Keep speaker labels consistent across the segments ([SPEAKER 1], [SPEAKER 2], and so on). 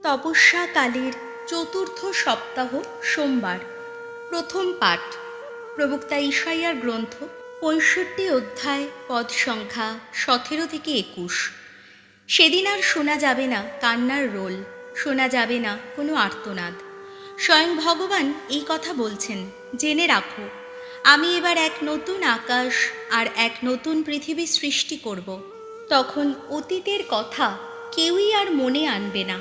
[SPEAKER 1] তপস্যাকালের চতুর্থ সপ্তাহ সোমবার। প্রথম পাঠ প্রবক্তা ঈশাইয়ার গ্রন্থ ৬৫ অধ্যায়, পদ সংখ্যা ১৭ থেকে ২১। সেদিন আর শোনা যাবে না কান্নার রোল, শোনা যাবে না কোনো আর্তনাদ। স্বয়ং ভগবান এই কথা বলছেন, জেনে রাখো, আমি এবার এক নতুন আকাশ আর এক নতুন পৃথিবী সৃষ্টি করব। তখন অতীতের কথা কেউই আর মনে আনবে না,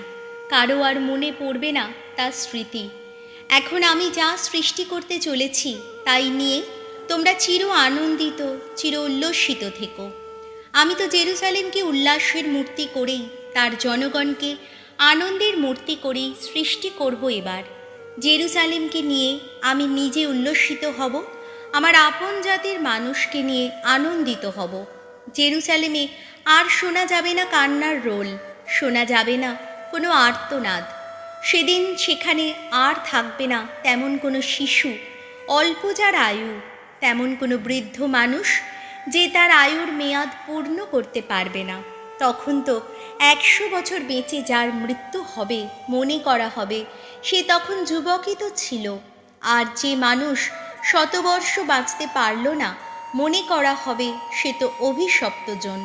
[SPEAKER 1] কারো আর মনে পড়বে না তার স্মৃতি। এখন আমি যা সৃষ্টি করতে চলেছি তাই নিয়ে তোমরা চির আনন্দিত, চির উল্লসিত থেকো। আমি তো জেরুজালেমকে উল্লাসের মূর্তি করেই, তার জনগণকে আনন্দের মূর্তি করেই সৃষ্টি করব। এবার জেরুজালেমকে নিয়ে আমি নিজে উল্লসিত হব, আমার আপন জাতির মানুষকে নিয়ে আনন্দিত হব। জেরুজালেমে আর শোনা যাবে না কান্নার রোল, শোনা যাবে না কোনো আর্তনাদ। সেদিন সেখানে আর থাকবে না তেমন কোনো শিশু, অল্প যার আয়ু, তেমন কোনো বৃদ্ধ মানুষ যে তার আয়ুর মেয়াদ পূর্ণ করতে পারবে না। তখন তো ১০০ বছর বেঁচে যার মৃত্যু হবে মনে করা হবে, সে তখন যুবকই তো ছিল। আর যে মানুষ শতবর্ষ বাঁচতে পারল না, মনে করা হবে সে তো অভিশপ্ত জন।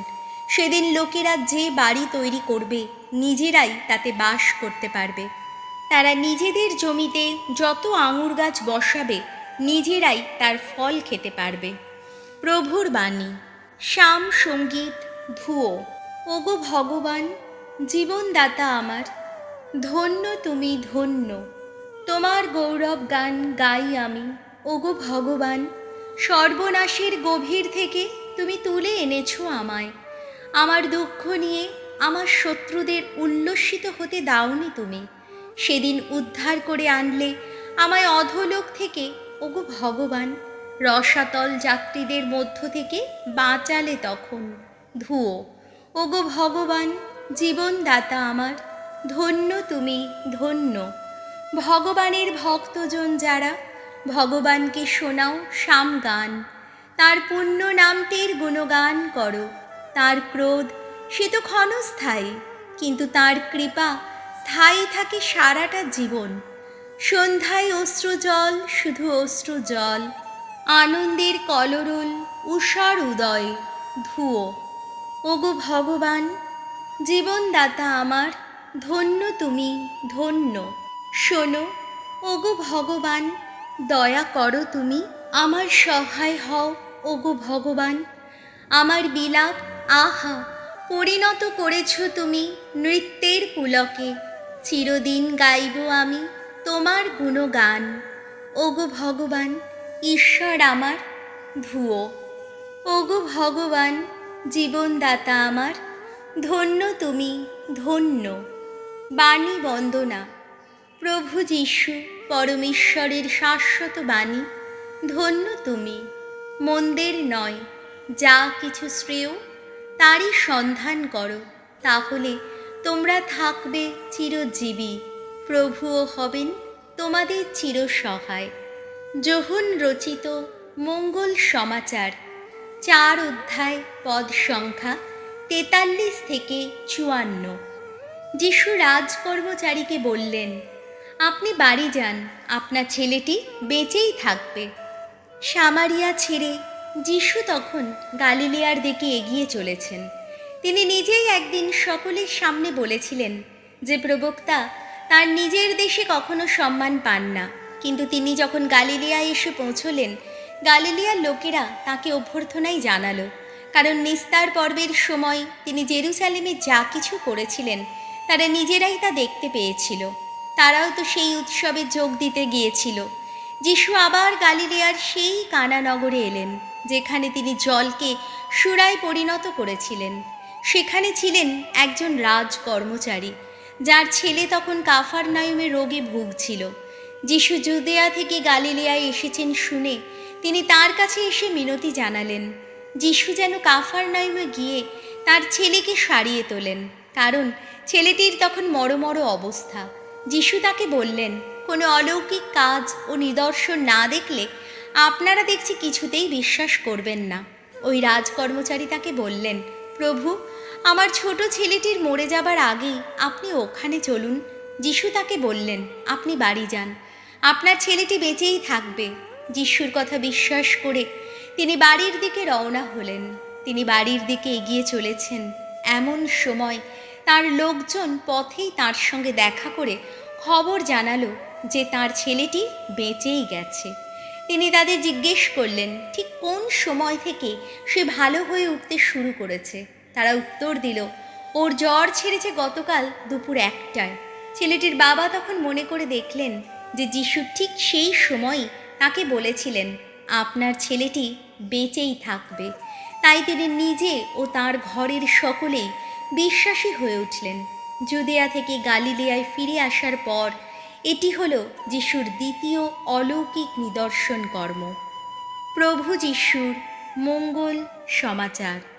[SPEAKER 1] সেদিন লোকেরা যে বাড়ি তৈরি করবে নিজেরাই তাতে বাস করতে পারবে। তারা নিজেদের জমিতে যত আঙুর গাছ বসাবে নিজেরাই তার ফল খেতে পারবে। প্রভুর বাণী। শ্যাম সঙ্গীত ধুয়ো। ওগো ভগবান, জীবনদাতা আমার, ধন্য তুমি, ধন্য। তোমার গৌরব গান গাই আমি। ওগো ভগবান, সর্বনাশের গভীর থেকে তুমি তুলে এনেছো আমায়। আমার দুঃখ নিয়ে আমার শত্রুদের উল্লসিত হতে দাওনি তুমি। সেদিন উদ্ধার করে আনলে আমায় অধোলোক থেকে। ওগো ভগবান, রসাতল যাত্রীদের মধ্য থেকে বাঁচালে তখন। ধুয়ো। ওগো ভগবান, জীবনদাতা আমার, ধন্য তুমি, ধন্য। ভগবানের ভক্তজন যারা, ভগবানকে শোনাও সাম গান। তার পুণ্য নামটির গুণগান করো। তার ক্রোধ সে তো ক্ষণস্থায়ী, কিন্তু তার কৃপা স্থায়ী থাকে সারাটা জীবন। সন্ধ্যায় অশ্রুজল, শুধু অশ্রুজল, আনন্দের কলরোল, উষার উদয়। ধুয়ো। ওগো ভগবান, জীবনদাতা আমার, ধন্য তুমি, ধন্য। শোনো, ওগো ভগবান, দয়া করো তুমি, আমার সহায় হও। ওগো ভগবান, আমার বিলাপ আহা পরিণত করেছ তুমি নৃত্যের পুলকে। চিরদিন গাইব আমি তোমার গুণগান। ওগো ভগবান, ঈশ্বর আমার। ধুয়ো। ওগো ভগবান, জীবনদাতা আমার, ধন্য তুমি, ধন্য। বাণী বন্দনা। প্রভু যীশু পরমেশ্বরের শাশ্বত বাণী, ধন্য তুমি। মন্দের নয়, যা কিছু শ্রেয় তারই সন্ধান করো, তাহলে তোমরা থাকবে চিরজীবী। প্রভুও হবেন তোমাদের চিরসহায়। যোহন রচিত মঙ্গল সমাচার, ৪ অধ্যায়, পদ সংখ্যা ৪৩ থেকে ৫৪। যিশু রাজকর্মচারীকে বললেন, আপনি বাড়ি যান, আপনার ছেলেটি বেঁচেই থাকবে। সামারিয়া ছেড়ে যিশু তখন গালিলিয়ার দিকে এগিয়ে চলেছেন। তিনি নিজেই একদিন সকলের সামনে বলেছিলেন যে প্রবক্তা তার নিজের দেশে কখনো সম্মান পান না, কিন্তু তিনি যখন গালিলিয়ায় এসে পৌঁছলেন, গালিলিয়ার লোকেরা তাকে অভ্যর্থনাই জানালো, কারণ নিস্তার পর্বের সময় তিনি জেরুজালেমে যা কিছু করেছিলেন তারা নিজেরাই তা দেখতে পেয়েছিল। তারাও তো সেই উৎসবে যোগ দিতে গিয়েছিল। যিশু আবার গালিলিয়ার সেই কানা নগরে এলেন, যেখানে তিনি জলকে সুরায় পরিণত করেছিলেন। সেখানে ছিলেন একজন রাজকর্মচারী, যার ছেলে তখন কাফারনায়ুমে রোগে ভুগছিল। যিশু জুদেয়া থেকে গালিলিয়ায় এসেছেন শুনে তিনি তার কাছে এসে মিনতি জানালেন। যিশু যেন কাফারনায়ুমে গিয়ে তার ছেলেকে সারিয়ে তোলেন, কারণ ছেলেটির তখন মরমর অবস্থা। যিশু তাকে বললেন, কোনো অলৌকিক কাজ ও নিদর্শন না দেখলে আপনারা দেখছি কিছুতেই বিশ্বাস করবেন না। ওই রাজকর্মচারী তাকে বললেন, প্রভু, আমার ছোট ছেলেটির মরে যাবার আগেই আপনি ওখানে চলুন, যিশু তাকে বললেন, আপনি বাড়ি যান, আপনার ছেলেটি বেঁচেই থাকবে। যিশুর কথা বিশ্বাস করে তিনি বাড়ির দিকে রওনা হলেন। তিনি বাড়ির দিকে এগিয়ে চলেছেন, এমন সময় তার লোকজন পথেই তার সঙ্গে দেখা করে খবর জানালো যে তার ছেলেটি বেঁচেই গেছে। তিনি তাদের জিজ্ঞেস করলেন ঠিক কোন সময় থেকে সে ভালো হয়ে উঠতে শুরু করেছে। তারা উত্তর দিল, ওর জ্বর ছেড়েছে গতকাল দুপুর 1টায়। ছেলেটির বাবা তখন মনে করে দেখলেন যে যিশু ঠিক সেই সময়ই তাকে বলেছিলেন, আপনার ছেলেটি বেঁচেই থাকবে। তাই তিনি নিজে ও তার ঘরের সকলেই বিশ্বাসী হয়ে উঠলেন। জুদিয়া থেকে গালিলিয়ায় ফিরে আসার পর এটি হলো যিশুর দ্বিতীয় অলৌকিক নিদর্শন কর্ম। প্রভু যিশুর মঙ্গল সমাচার।